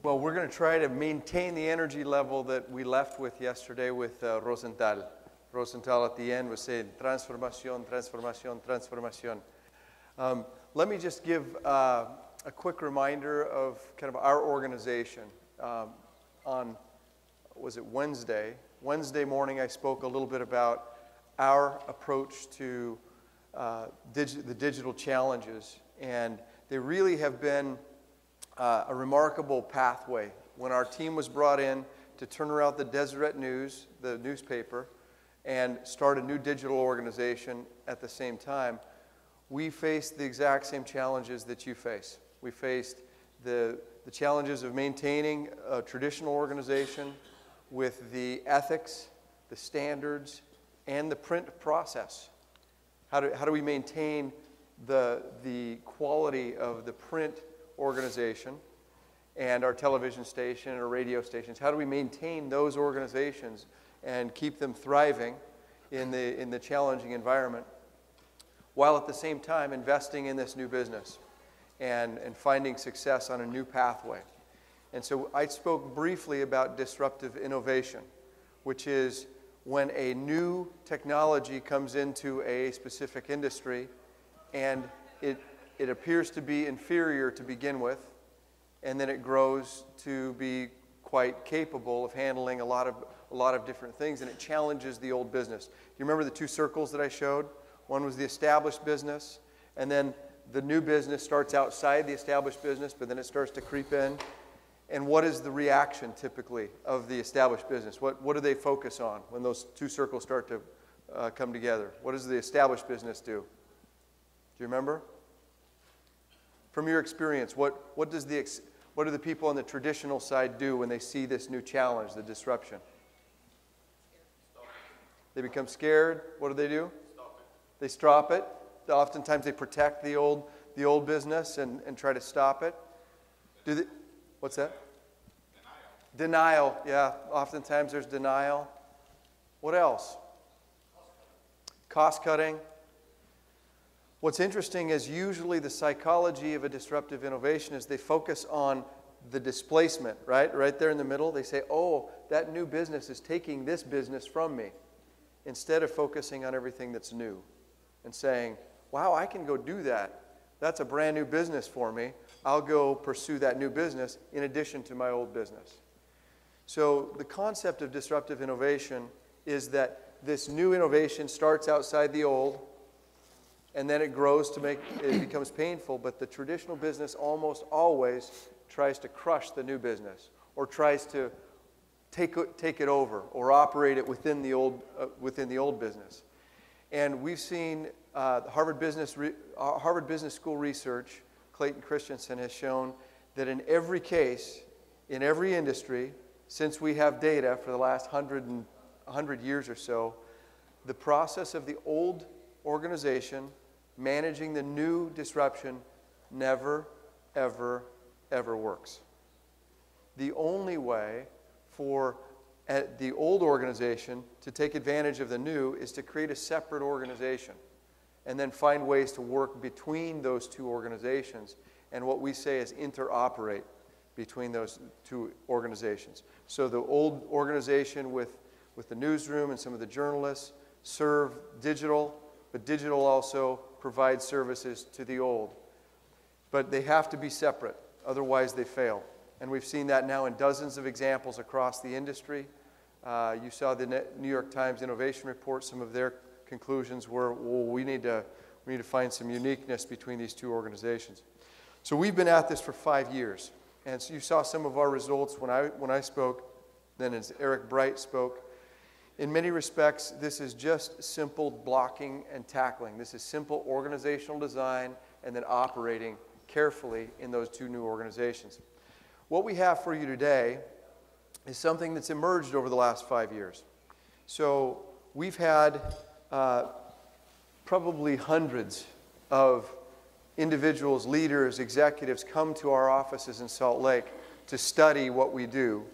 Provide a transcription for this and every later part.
Well, we're going to try to maintain the energy level that we left with yesterday with Rosenthal. Rosenthal at the end was saying, transformación, transformación, transformación. Let me just give a quick reminder of kind of our organization. On, was it Wednesday? Wednesday morning, I spoke a little bit about our approach to the digital challenges. And they really have been a remarkable pathway. When our team was brought in to turn around the Deseret News, the newspaper, and start a new digital organization at the same time, we faced the exact same challenges that you face. We faced the challenges of maintaining a traditional organization with the ethics, the standards, and the print process. How do we maintain the quality of the print organization and our television station and our radio stations? How do we maintain those organizations and keep them thriving in the challenging environment, while at the same time investing in this new business and finding success on a new pathway? And so I spoke briefly about disruptive innovation, which is when a new technology comes into a specific industry and it appears to be inferior to begin with, and then it grows to be quite capable of handling a lot of different things, and it challenges the old business. You remember the two circles that I showed? One was the established business, and then the new business starts outside the established business, but then it starts to creep in. And what is the reaction typically of the established business? What do they focus on when those two circles start to come together? What does the established business do? Do you remember? From your experience, what do the people on the traditional side do when they see this new challenge, the disruption? They become scared. What do? They stop it. Oftentimes they protect the old business and try to stop it. What's that? Denial. Yeah, oftentimes there's denial. What else? Cost cutting. What's interesting is usually the psychology of a disruptive innovation is they focus on the displacement, right? Right there in the middle. They say, oh, that new business is taking this business from me. Instead of focusing on everything that's new and saying, wow, I can go do that. That's a brand new business for me. I'll go pursue that new business in addition to my old business. So the concept of disruptive innovation is that this new innovation starts outside the old, and then it grows to it becomes painful, but the traditional business almost always tries to crush the new business or tries to take it over or operate it within the old business. And we've seen Harvard Business School research, Clayton Christensen has shown that in every case, in every industry, since we have data for the last 100 years or so, the process of the old organization managing the new disruption never, ever, ever works. The only way for the old organization to take advantage of the new is to create a separate organization and then find ways to work between those two organizations, and what we say is interoperate between those two organizations. So the old organization with the newsroom and some of the journalists serve digital, but digital also provides services to the old. But they have to be separate, otherwise they fail. And we've seen that now in dozens of examples across the industry. You saw the New York Times Innovation Report. Some of their conclusions were, well, we need to find some uniqueness between these two organizations. So we've been at this for 5 years. And so you saw some of our results when I spoke, then as Eric Bright spoke. In many respects, this is just simple blocking and tackling. This is simple organizational design and then operating carefully in those two new organizations. What we have for you today is something that's emerged over the last 5 years. So we've had probably hundreds of individuals, leaders, executives come to our offices in Salt Lake to study what we do.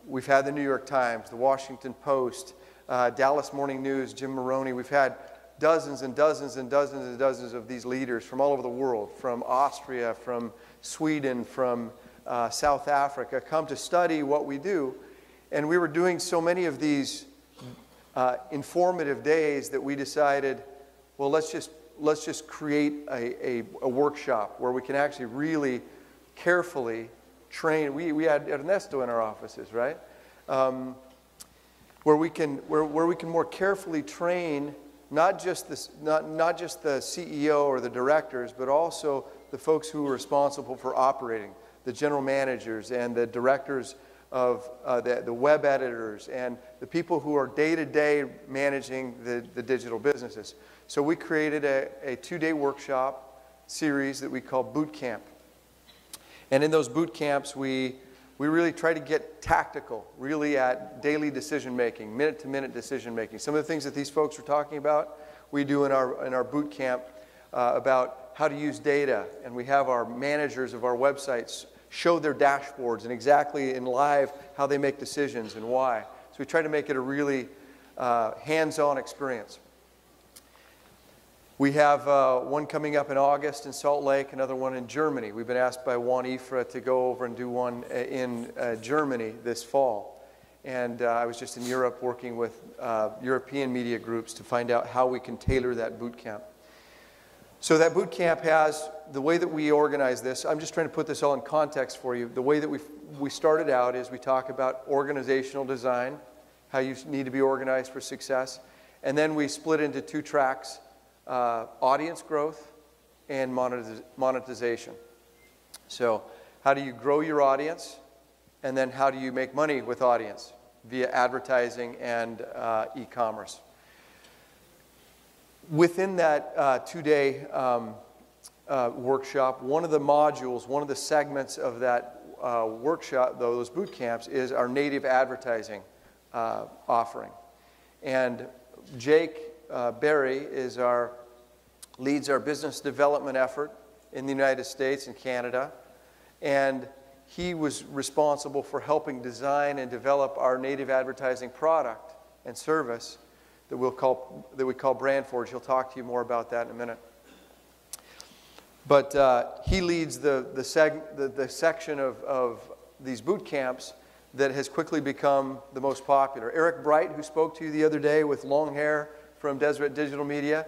We've had the New York Times, the Washington Post, Dallas Morning News, Jim Maroney. We've had dozens and dozens and dozens and dozens of these leaders from all over the world, from Austria, from Sweden, from South Africa come to study what we do. And we were doing so many of these informative days that we decided, well, let's just create a workshop where we can actually really carefully train. We had Ernesto in our offices, right? Where we can more carefully train not just the CEO or the directors, but also the folks who are responsible for operating, the general managers and the directors of the web editors and the people who are day-to-day managing the digital businesses. So we created a 2-day workshop series that we call Boot Camp. And in those boot camps, we really try to get tactical, really at daily decision-making, minute-to-minute decision-making. Some of the things that these folks are talking about, we do in our boot camp about how to use data. And we have our managers of our websites show their dashboards and exactly in live how they make decisions and why. So we try to make it a really hands-on experience. We have one coming up in August in Salt Lake, another one in Germany. We've been asked by Juan Ifra to go over and do one in Germany this fall. And I was just in Europe working with European media groups to find out how we can tailor that boot camp. So that boot camp has, the way that we organize this, I'm just trying to put this all in context for you. The way that we started out is we talk about organizational design, how you need to be organized for success. And then we split into 2 tracks, audience growth and monetization. So how do you grow your audience? And then how do you make money with audience via advertising and e-commerce? Within that 2-day workshop, one of the modules, one of the segments of that workshop, those boot camps, is our native advertising offering. And Jake Berry leads our business development effort in the United States and Canada. And he was responsible for helping design and develop our native advertising product and service that we call BrandForge. He'll talk to you more about that in a minute. But he leads the section of these boot camps that has quickly become the most popular. Eric Bright, who spoke to you the other day with long hair from Deseret Digital Media,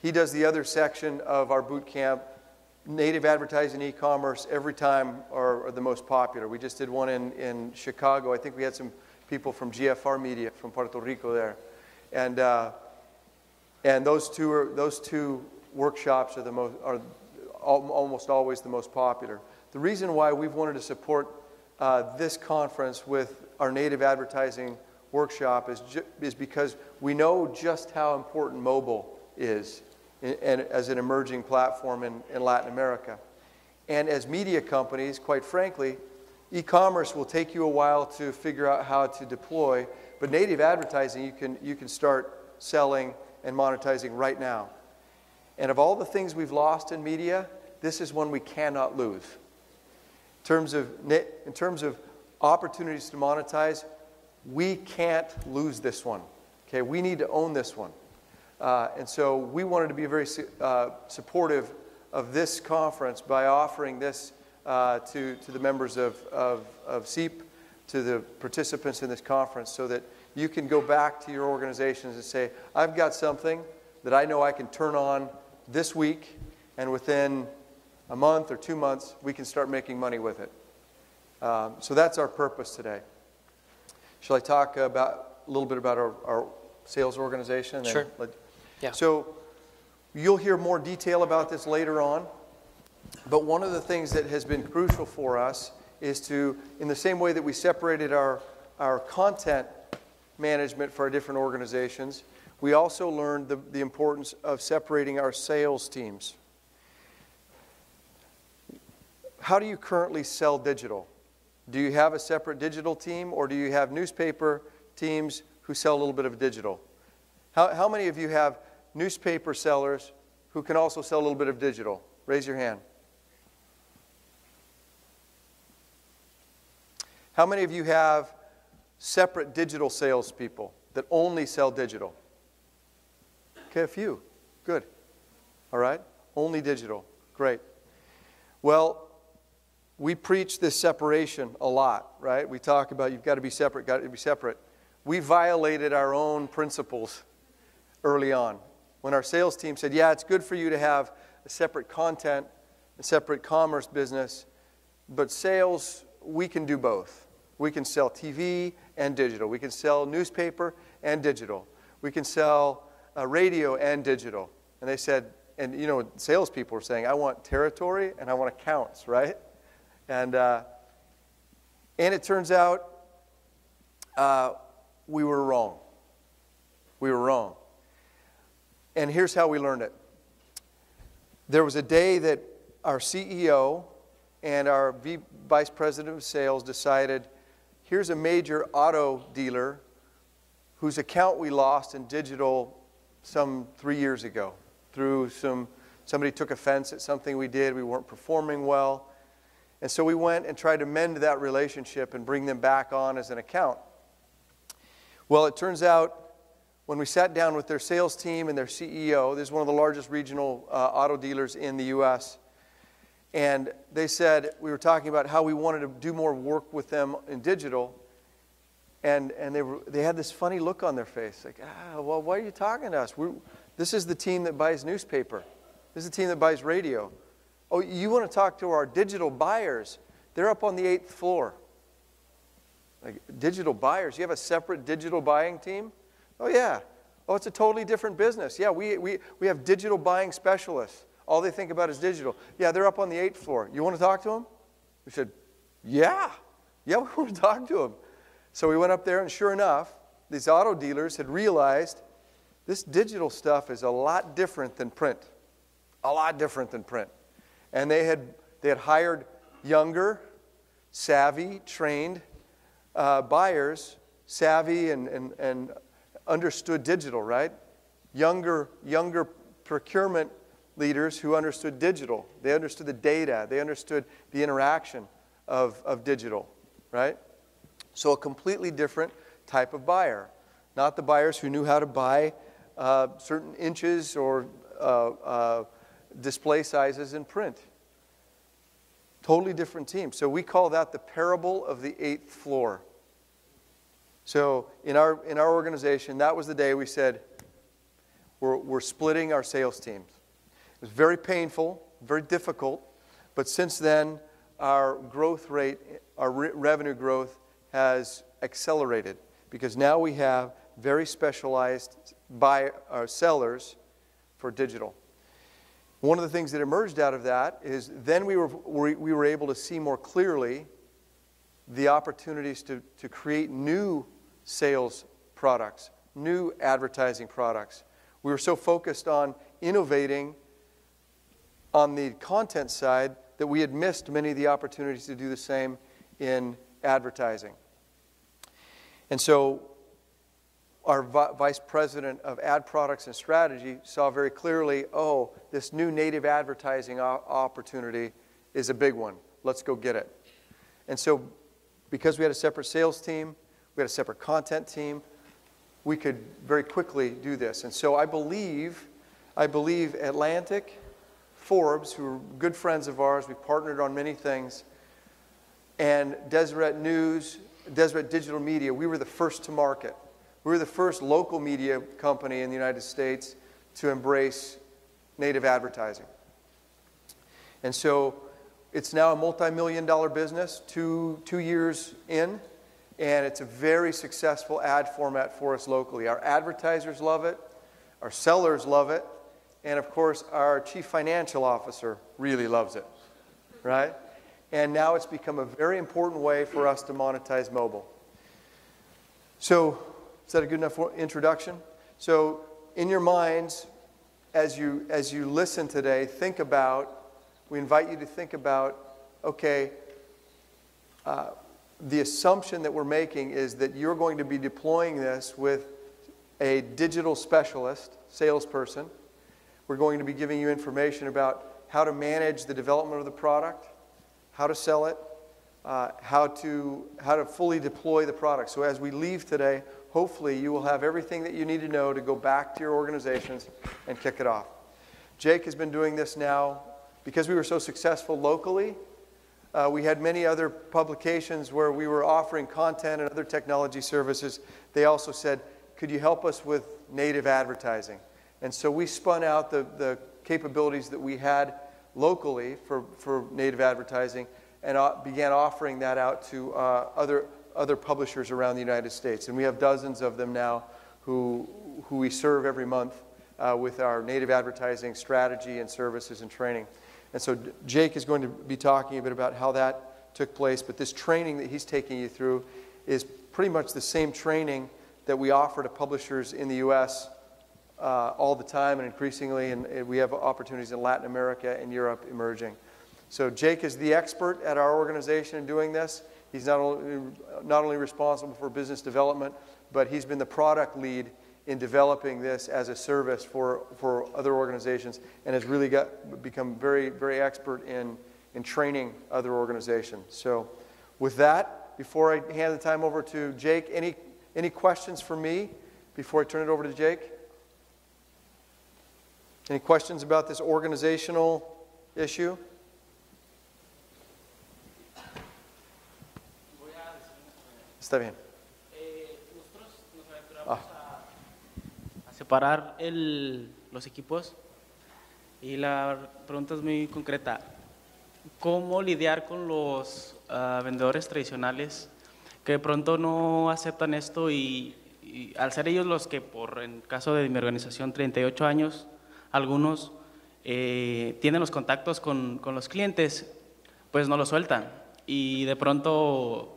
he does the other section of our boot camp. Native advertising, e-commerce, every time are the most popular. We just did one in Chicago. I think we had some people from GFR Media from Puerto Rico there. And those two workshops are almost always the most popular. The reason why we've wanted to support this conference with our native advertising workshop is because we know just how important mobile is as an emerging platform in Latin America. And as media companies, quite frankly, e-commerce will take you a while to figure out how to deploy, but native advertising you can start selling and monetizing right now. And of all the things we've lost in media, this is one we cannot lose. In terms of opportunities to monetize, we can't lose this one. Okay, we need to own this one. And so we wanted to be very supportive of this conference by offering this to the members of SEEP, to the participants in this conference, so that you can go back to your organizations and say, I've got something that I know I can turn on this week, and within a month or 2 months, we can start making money with it. So that's our purpose today. Shall I talk a little bit about our sales organization? Sure. Yeah. So you'll hear more detail about this later on, but one of the things that has been crucial for us is to, in the same way that we separated our content management for our different organizations, we also learned the importance of separating our sales teams. How do you currently sell digital? Do you have a separate digital team, or do you have newspaper teams who sell a little bit of digital? How many of you have newspaper sellers who can also sell a little bit of digital? Raise your hand. How many of you have separate digital salespeople that only sell digital? Okay, a few. Good. All right. Only digital. Great. Well, we preach this separation a lot, right? We talk about you've got to be separate, got to be separate. We violated our own principles early on. When our sales team said, yeah, it's good for you to have a separate content, a separate commerce business, but sales, we can do both. We can sell TV and digital. We can sell newspaper and digital. We can sell radio and digital. And they said, and you know, salespeople were saying, I want territory and I want accounts, right? And it turns out we were wrong. We were wrong. And here's how we learned it. There was a day that our CEO and our vice president of sales decided, here's a major auto dealer whose account we lost in digital some 3 years ago through somebody took offense at something we did. We weren't performing well. And so we went and tried to mend that relationship and bring them back on as an account. Well, it turns out when we sat down with their sales team and their CEO, this is one of the largest regional auto dealers in the U.S., and they said, we were talking about how we wanted to do more work with them in digital, and they had this funny look on their face, like, well, why are you talking to us? This is the team that buys newspaper. This is the team that buys radio. Oh, you want to talk to our digital buyers? They're up on the 8th floor. Like, digital buyers? You have a separate digital buying team? Oh, yeah. Oh, it's a totally different business. Yeah, we have digital buying specialists. All they think about is digital. Yeah, they're up on the 8th floor. You want to talk to them? We said, yeah. Yeah, we want to talk to them. So we went up there, and sure enough, these auto dealers had realized this digital stuff is a lot different than print. A lot different than print. And they had hired younger, savvy, trained buyers, savvy and understood digital, right? Younger procurement leaders who understood digital. They understood the data. They understood the interaction of digital, right? So a completely different type of buyer. Not the buyers who knew how to buy certain inches or display sizes in print. Totally different team. So we call that the parable of the 8th floor. So in our organization, that was the day we said, we're splitting our sales teams. It was very painful, very difficult, but since then, our growth rate, our revenue growth has accelerated because now we have very specialized sellers for digital. One of the things that emerged out of that is then we were able to see more clearly the opportunities to create new sales products, new advertising products. We were so focused on innovating on the content side that we had missed many of the opportunities to do the same in advertising. And so our vice president of ad products and strategy saw very clearly, oh, this new native advertising opportunity is a big one. Let's go get it. And so because we had a separate sales team, we had a separate content team, we could very quickly do this. And so I believe Atlantic, Forbes, who are good friends of ours, we've partnered on many things, and Deseret News, Deseret Digital Media, we were the first to market. We were the first local media company in the United States to embrace native advertising. And so it's now a multi-million-dollar business, two years in, and it's a very successful ad format for us locally. Our advertisers love it, our sellers love it, and of course our chief financial officer really loves it, right? And now it's become a very important way for us to monetize mobile. So, is that a good enough introduction? So, in your minds, as you listen today, we invite you to think about, okay, the assumption that we're making is that you're going to be deploying this with a digital specialist, salesperson. We're going to be giving you information about how to manage the development of the product, how to sell it, how to fully deploy the product. So as we leave today, hopefully you will have everything that you need to know to go back to your organizations and kick it off. Jake has been doing this now. Because we were so successful locally, We had many other publications where we were offering content and other technology services. They also said, could you help us with native advertising? And so we spun out the capabilities that we had locally for native advertising and began offering that out to other publishers around the United States. And we have dozens of them now who we serve every month with our native advertising strategy and services and training. And so Jake is going to be talking a bit about how that took place, but this training that he's taking you through is pretty much the same training that we offer to publishers in the U.S. All the time and increasingly, and we have opportunities in Latin America and Europe emerging. So Jake is the expert at our organization in doing this. He's not only responsible for business development, but he's been the product lead in developing this as a service for other organizations and has really become very, very expert in training other organizations. So with that, before I hand the time over to Jake, any questions for me before I turn it over to Jake? Any questions about this organizational issue? Está bien. Nosotros nos aventuramos a separar los equipos y la pregunta es muy concreta. ¿Cómo lidiar con los vendedores tradicionales que de pronto no aceptan esto y al ser ellos los que, en caso de mi organización, 38 años, algunos tienen los contactos con los clientes, pues no lo sueltan y de pronto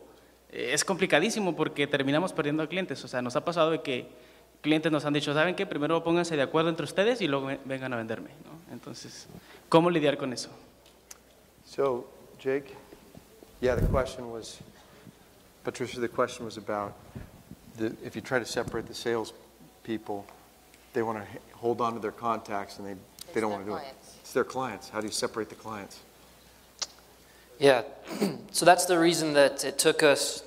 es complicadísimo porque terminamos perdiendo clientes. O sea, nos ha pasado de que clientes nos han dicho, ¿saben qué? Primero pónganse de acuerdo entre ustedes y luego vengan a venderme, ¿no? Entonces, ¿cómo lidiar con eso? So, Jake, yeah, the question was, Patricia, the question was about if you try to separate the sales people, they want to hold on to their contacts and they don't want to do it. It's their clients. How do you separate the clients? Yeah, so that's the reason that it took us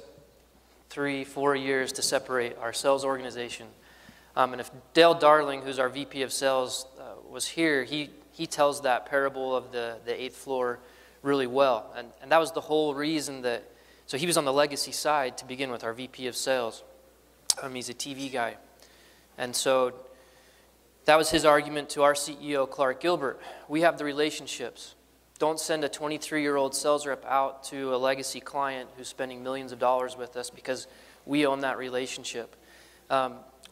3-4 years to separate our sales organization. And if Dale Darling, who's our VP of sales, was here, he tells that parable of the 8th floor really well. And that was the whole reason that, so he was on the legacy side to begin with, our VP of sales. He's a TV guy. And so that was his argument to our CEO, Clark Gilbert. We have the relationships. Don't send a 23-year-old sales rep out to a legacy client who's spending millions of dollars with us because we own that relationship.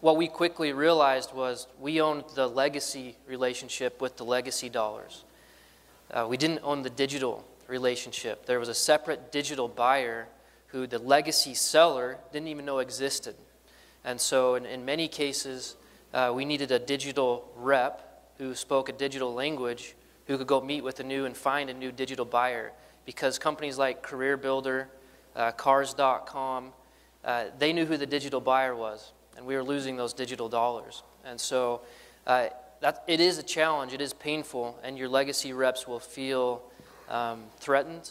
What we quickly realized was we owned the legacy relationship with the legacy dollars. We didn't own the digital relationship. There was a separate digital buyer who the legacy seller didn't even know existed. And so in many cases, we needed a digital rep who spoke a digital language who could go meet with and find a new digital buyer, because companies like Career Builder, Cars.com, they knew who the digital buyer was, and we were losing those digital dollars. And so it is a challenge, it is painful, and your legacy reps will feel threatened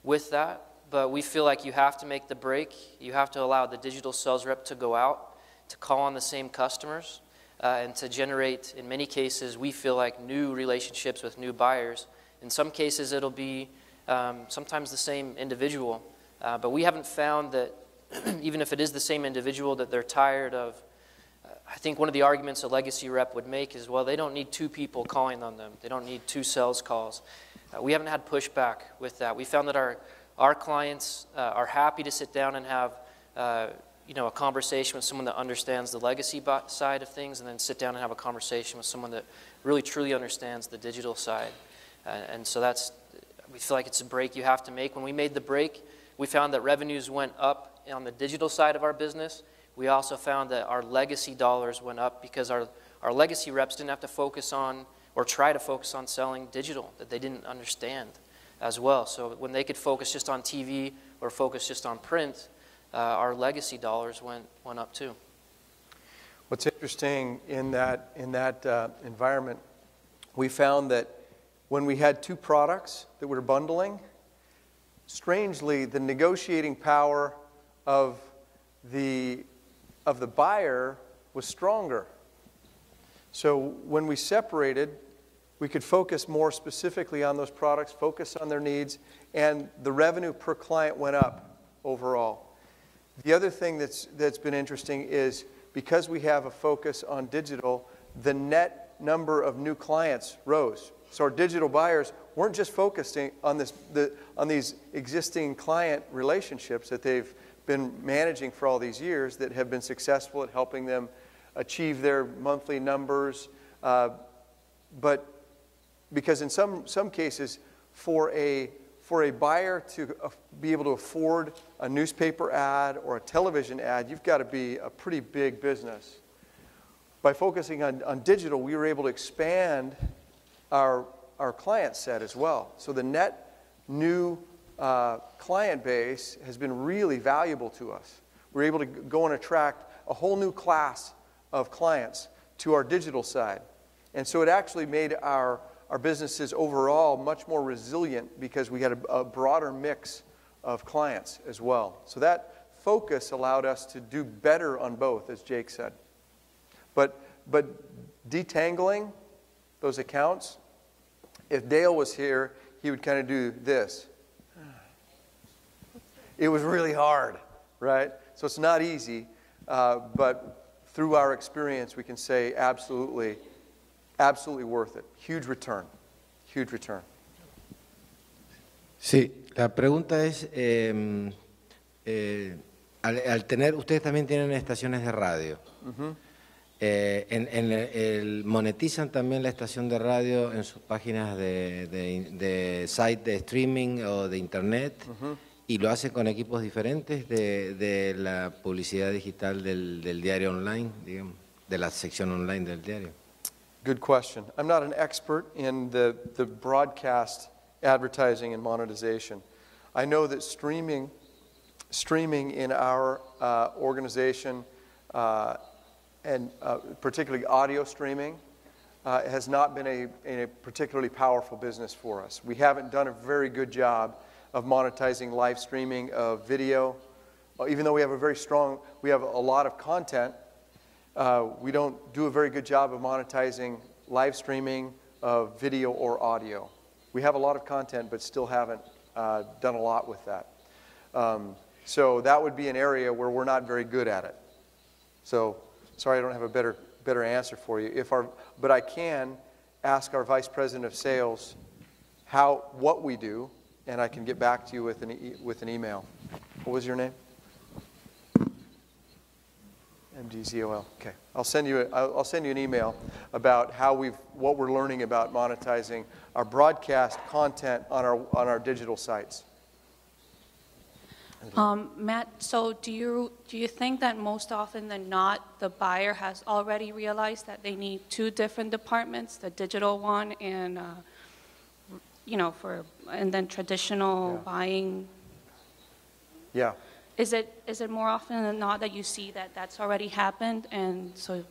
with that, but we feel like you have to make the break. You have to allow the digital sales rep to go out, to call on the same customers, and to generate, in many cases, we feel like new relationships with new buyers. In some cases, it'll be sometimes the same individual. But we haven't found that, even if it is the same individual, that they're tired of. I think one of the arguments a legacy rep would make is, well, they don't need 2 people calling on them. They don't need 2 sales calls. We haven't had pushback with that. We found that our clients are happy to sit down and have a conversation with someone that understands the legacy side of things, and then sit down and have a conversation with someone that really truly understands the digital side. And so we feel like it's a break you have to make. When we made the break, we found that revenues went up on the digital side of our business. We also found that our legacy dollars went up because our legacy reps didn't have to focus on or try to focus on selling digital that they didn't understand as well. So when they could focus just on TV or focus just on print, our legacy dollars went up too. What's interesting in that environment, we found that when we had 2 products that we were bundling, strangely, the negotiating power of the buyer was stronger. So when we separated, we could focus more specifically on those products, focus on their needs, and the revenue per client went up overall. The other thing that's been interesting is because we have a focus on digital, the net number of new clients rose. So our digital buyers weren't just focusing on these existing client relationships that they've been managing for all these years that have been successful at helping them achieve their monthly numbers, but because in some cases, for a buyer to be able to afford a newspaper ad or a television ad, you've got to be a pretty big business. By focusing on digital, we were able to expand our client set as well. So the net new client base has been really valuable to us. We're able to go and attract a whole new class of clients to our digital side. And so it actually made our businesses overall much more resilient because we had a broader mix of clients as well. So that focus allowed us to do better on both, as Jake said. But detangling those accounts, if Dale was here, he would kind of do this. It was really hard, right? So it's not easy, but through our experience, we can say absolutely worth it. Huge return. Huge return. Sí, la pregunta es, al tener, ustedes también tienen estaciones de radio. ¿Monetizan también la estación de radio en sus páginas de site de streaming o de internet? ¿Y lo hacen con equipos diferentes de la publicidad digital del diario online, digamos, de la sección online del diario? Good question. I'm not an expert in the broadcast advertising and monetization. I know that streaming in our organization, and particularly audio streaming, has not been a particularly powerful business for us. We haven't done a very good job of monetizing live streaming of video. Even though we have a lot of content, we don't do a very good job of monetizing live streaming of video or audio. We have a lot of content, but still haven't done a lot with that. So that would be an area where we're not very good at it. So sorry, I don't have a better answer for you. But I can ask our Vice President of Sales what we do, and I can get back to you with an email. What was your name? MDZOL. Okay. I'll send you an email about what we're learning about monetizing our broadcast content on our digital sites. Matt, so do you think that most often than not, the buyer has already realized that they need two different departments, the digital one and and then traditional buying? Yeah. Is it more often than not that you see that that's already happened, and so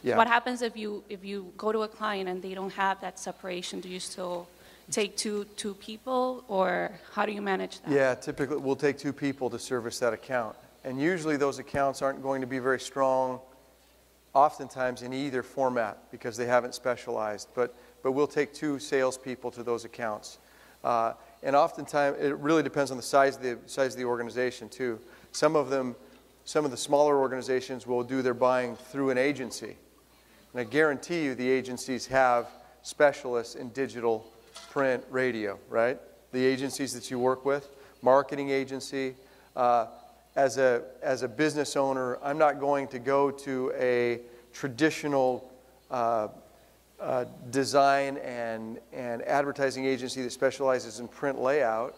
what happens if you go to a client and they don't have that separation? Do you still take two people, or how do you manage that? Yeah, typically we'll take two people to service that account, and usually those accounts aren't going to be very strong, oftentimes in either format because they haven't specialized. But we'll take two salespeople to those accounts. And oftentimes, it really depends on the size of the organization too. Some of the smaller organizations will do their buying through an agency. And I guarantee you the agencies have specialists in digital, print, radio, right? The agencies that you work with, marketing agency. As a business owner, I'm not going to go to a traditional design and advertising agency that specializes in print layout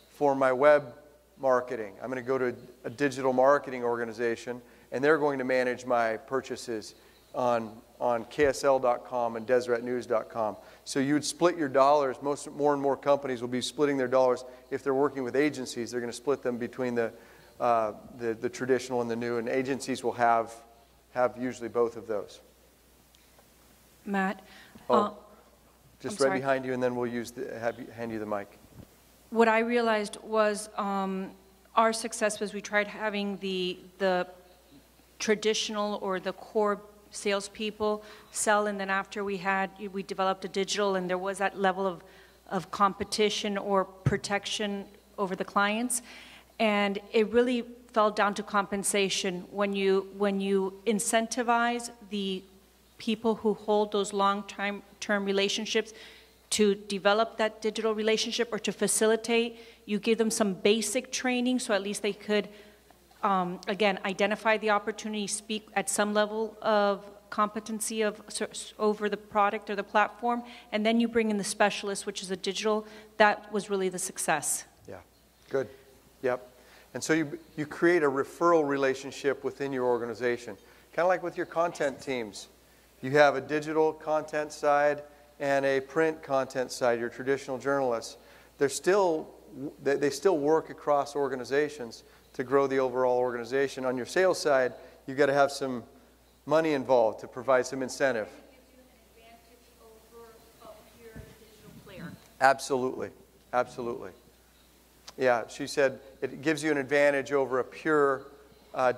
for my web marketing. I'm going to go to a digital marketing organization, and they're going to manage my purchases on KSL.com and DeseretNews.com. So you would split your dollars. More and more companies will be splitting their dollars. If they're working with agencies, they're going to split them between the traditional and the new, and agencies will have usually both of those. Matt, just right behind you, and then we'll hand you the mic. What I realized was our success was we tried having the traditional or the core salespeople sell, and then after we developed a digital, and there was that level of competition or protection over the clients. And it really fell down to compensation. When you incentivize the people who hold those long-term relationships to develop that digital relationship or to facilitate, you give them some basic training so at least they could, again, identify the opportunity, speak at some level of competency over the product or the platform, and then you bring in the specialist, which is a digital. That was really the success. Yeah, good. Yep. And so you create a referral relationship within your organization, kind of like with your content teams. You have a digital content side and a print content side, your traditional journalists. They still work across organizations to grow the overall organization. On your sales side, you've got to have some money involved to provide some incentive. It gives you an advantage over a pure digital player. Absolutely. Absolutely. Yeah, she said it gives you an advantage over a pure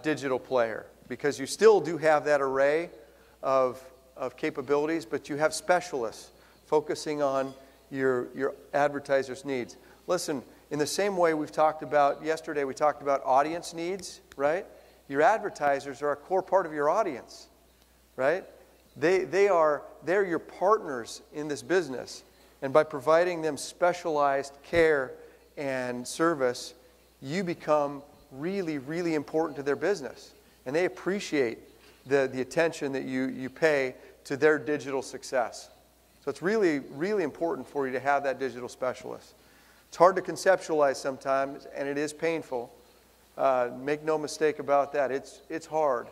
digital player because you still do have that array of capabilities, but you have specialists focusing on your advertisers' needs. Listen, in the same way we talked about audience needs, right? Your advertisers are a core part of your audience, right? They're your partners in this business. And by providing them specialized care and service, you become really, really important to their business. And they appreciate the attention that you pay to their digital success. So it's really, really important for you to have that digital specialist. It's hard to conceptualize sometimes, and it is painful. Make no mistake about that. It's hard.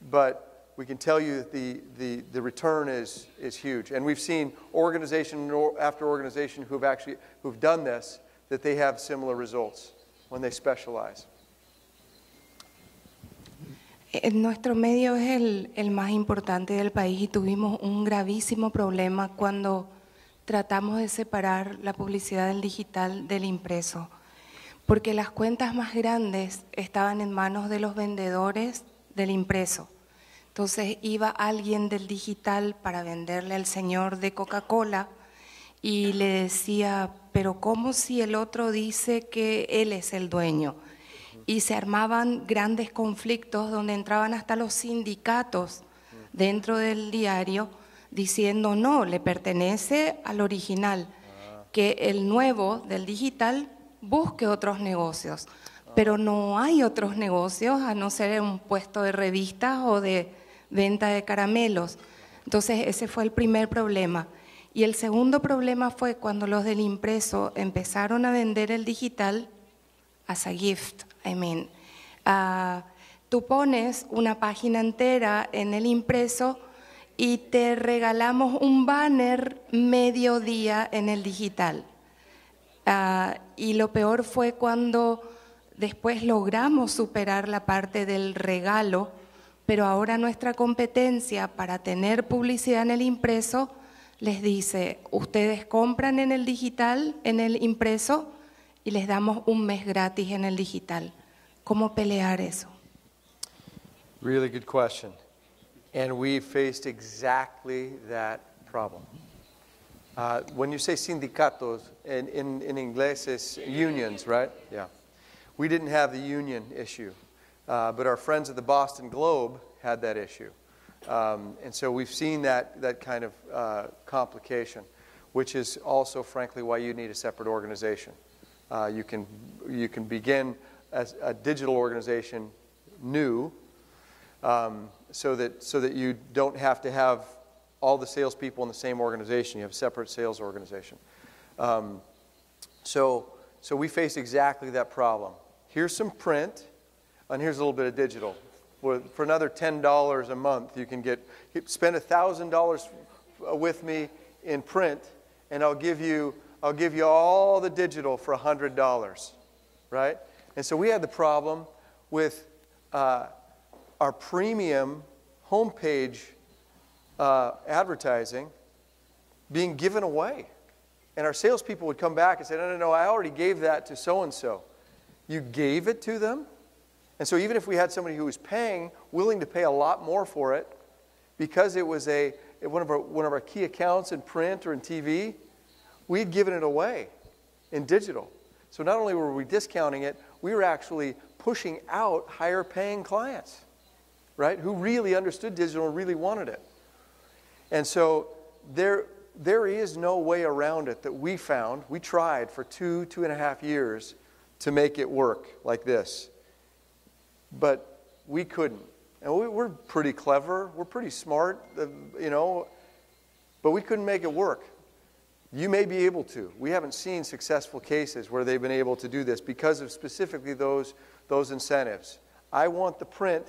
But we can tell you that the return is huge. And we've seen organization after organization who've done this, that they have similar results when they specialize. Nuestro medio es el más importante del país y tuvimos un gravísimo problema cuando tratamos de separar la publicidad del digital del impreso, porque las cuentas más grandes estaban en manos de los vendedores del impreso. Entonces iba alguien del digital para venderle al señor de Coca-Cola y le decía, pero ¿cómo si el otro dice que él es el dueño? Y se armaban grandes conflictos donde entraban hasta los sindicatos dentro del diario diciendo no, le pertenece al original, que el nuevo del digital busque otros negocios. Pero no hay otros negocios a no ser un puesto de revistas o de venta de caramelos. Entonces ese fue el primer problema. Y el segundo problema fue cuando los del impreso empezaron a vender el digital as a gift. Tú pones una página entera en el impreso y te regalamos un banner mediodía en el digital. Y lo peor fue cuando después logramos superar la parte del regalo, pero ahora nuestra competencia para tener publicidad en el impreso les dice, ustedes compran en el digital, en el impreso, y les damos un mes gratis en el digital. ¿Cómo pelear eso? Really good question. And we faced exactly that problem. When you say sindicatos, in inglés es unions, right? Yeah. We didn't have the union issue, but our friends at the Boston Globe had that issue. And so we've seen that kind of complication, which is also, frankly, why you need a separate organization. You can begin as a digital organization new, so that you don't have to have all the salespeople in the same organization. You have a separate sales organization. So we face exactly that problem. Here's some print, and here's a little bit of digital. For another $10 a month, you can spend $1,000 with me in print, and I'll give you all the digital for $100, right? And so we had the problem with our premium homepage advertising being given away. And our salespeople would come back and say, no, I already gave that to so-and-so. You gave it to them? And so even if we had somebody who was willing to pay a lot more for it, because it was one of our key accounts in print or in TV, we had given it away in digital. So not only were we discounting it, we were actually pushing out higher paying clients, right, who really understood digital and really wanted it. And so there is no way around it that we found. We tried for 2.5 years to make it work like this. But we couldn't. And we're pretty clever, we're pretty smart, but we couldn't make it work. You may be able to. We haven't seen successful cases where they've been able to do this because of specifically those incentives. I want the print.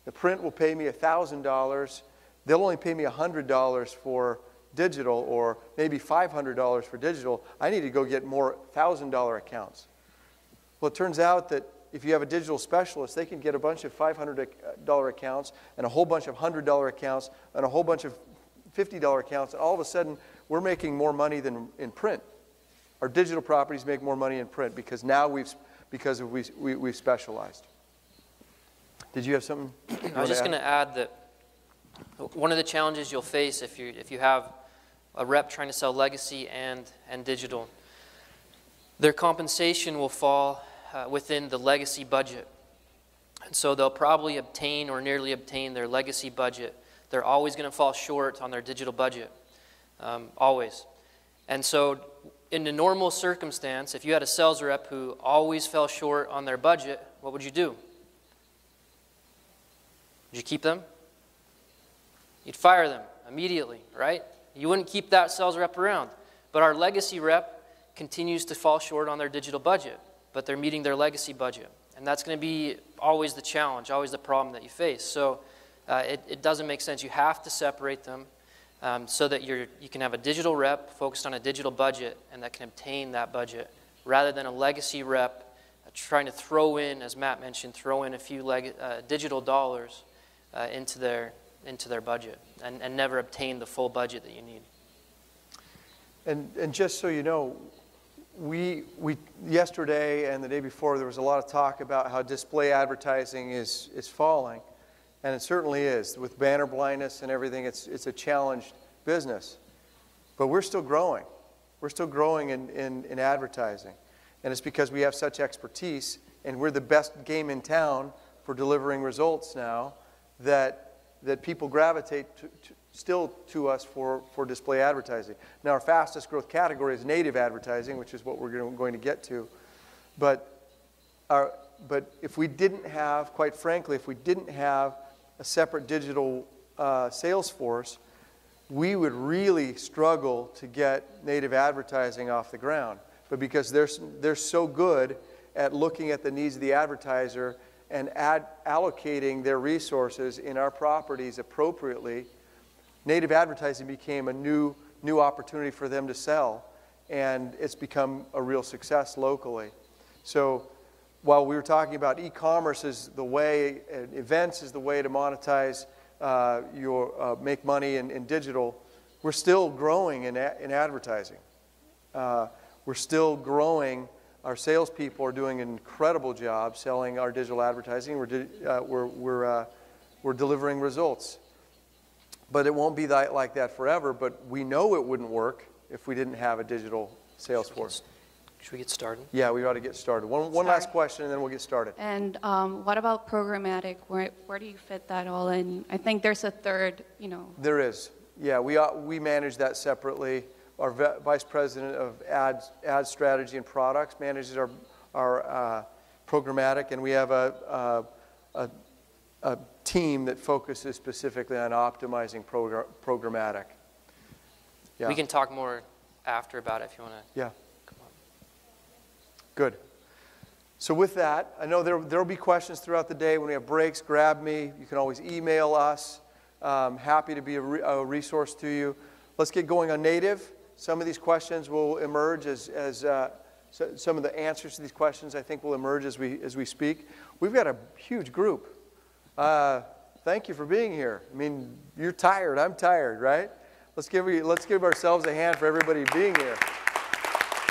The print will pay me $1,000. They'll only pay me $100 for digital, or maybe $500 for digital. I need to go get more $1,000 accounts. Well, it turns out that if you have a digital specialist, they can get a bunch of $500 accounts and a whole bunch of $100 accounts and a whole bunch of $50 accounts. And all of a sudden, we're making more money than in print. Our digital properties make more money in print because now we've specialized. Did you have something? I was just going to add that one of the challenges you'll face if you have a rep trying to sell legacy and digital, their compensation will fall within the legacy budget. And so they'll probably obtain or nearly obtain their legacy budget. They're always going to fall short on their digital budget, always. And so in the normal circumstance, if you had a sales rep who always fell short on their budget, what would you do? Would you keep them? You'd fire them immediately, right? You wouldn't keep that sales rep around. But our legacy rep continues to fall short on their digital budget, but they're meeting their legacy budget. And that's going to be always the challenge, always the problem that you face. So it doesn't make sense. You have to separate them so that you can have a digital rep focused on a digital budget and that can obtain that budget, rather than a legacy rep trying to throw in, as Matt mentioned, throw in a few digital dollars into their budget and never obtain the full budget that you need. And just so you know, we yesterday and the day before, there was a lot of talk about how display advertising is falling, and it certainly is. With banner blindness and everything, it's a challenged business. But we're still growing. We're still growing in advertising. And it's because we have such expertise, and we're the best game in town for delivering results now, that people gravitate still to us for display advertising. Now, our fastest growth category is native advertising, which is what we're going to get to. But if we didn't have, quite frankly, if we didn't have a separate digital sales force, we would really struggle to get native advertising off the ground. But because they're so good at looking at the needs of the advertiser and allocating their resources in our properties appropriately, native advertising became a new opportunity for them to sell, and it's become a real success locally. So while we were talking about e-commerce is the way, events is the way to monetize make money in digital, we're still growing in advertising. We're still growing. Our salespeople are doing an incredible job selling our digital advertising. We're delivering results. But it won't be like that forever, but we know it wouldn't work if we didn't have a digital sales force. Should we get started? Yeah, we ought to get started. One last question, and then we'll get started. And what about programmatic? Where do you fit that all in? I think there's a third, There is. Yeah, we manage that separately. Our vice president of ad strategy and products manages our programmatic, and we have a team that focuses specifically on optimizing programmatic. Yeah. We can talk more after about it if you want to. Yeah. Come on. Good. So with that, I know there will be questions throughout the day. When we have breaks, grab me. You can always email us. Happy to be a resource to you. Let's get going on native. Some of these questions will emerge as some of the answers to these questions, I think, will emerge as we speak. We've got a huge group. Thank you for being here. I mean, you're tired. I'm tired, right? Let's give ourselves a hand for everybody being here.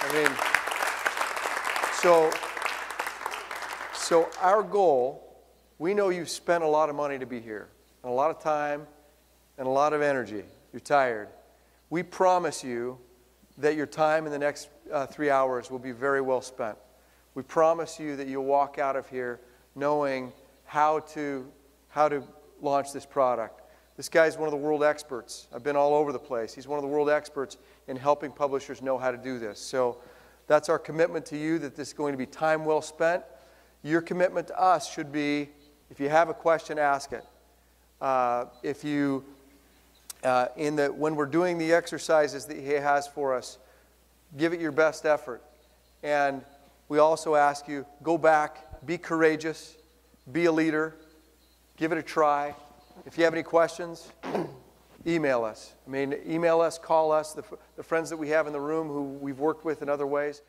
I mean, so our goal, we know you've spent a lot of money to be here, and a lot of time, and a lot of energy. You're tired. We promise you that your time in the next 3 hours will be very well spent. We promise you that you'll walk out of here knowing how to launch this product. This guy's one of the world experts. I've been all over the place. He's one of the world experts in helping publishers know how to do this. So that's our commitment to you, that this is going to be time well spent. Your commitment to us should be, if you have a question, ask it. When we're doing the exercises that he has for us, give it your best effort. And we also ask you, go back, be courageous, be a leader, give it a try. If you have any questions, email us. Email us, call us, the friends that we have in the room who we've worked with in other ways.